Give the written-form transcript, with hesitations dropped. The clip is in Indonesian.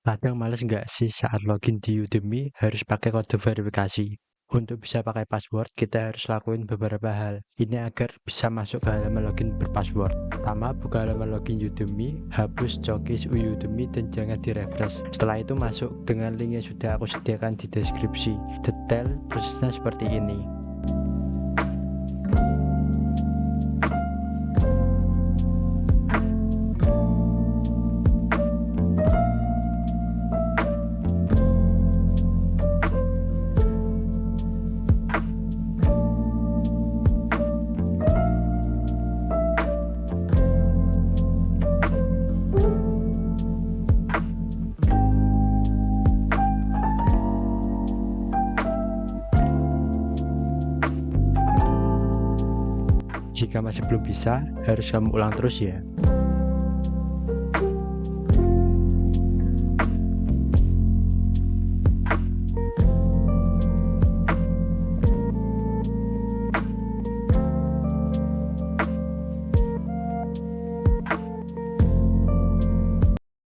Kadang males nggak sih saat login di Udemy harus pakai kode verifikasi? Untuk bisa pakai password, kita harus lakuin beberapa hal. Ini agar bisa masuk ke halaman login berpassword. Pertama, buka halaman login Udemy, hapus cookies Udemy dan jangan di-refresh. Setelah itu masuk dengan link yang sudah aku sediakan di deskripsi. Detail prosesnya seperti ini. Jika masih belum bisa, harus kamu ulang terus ya.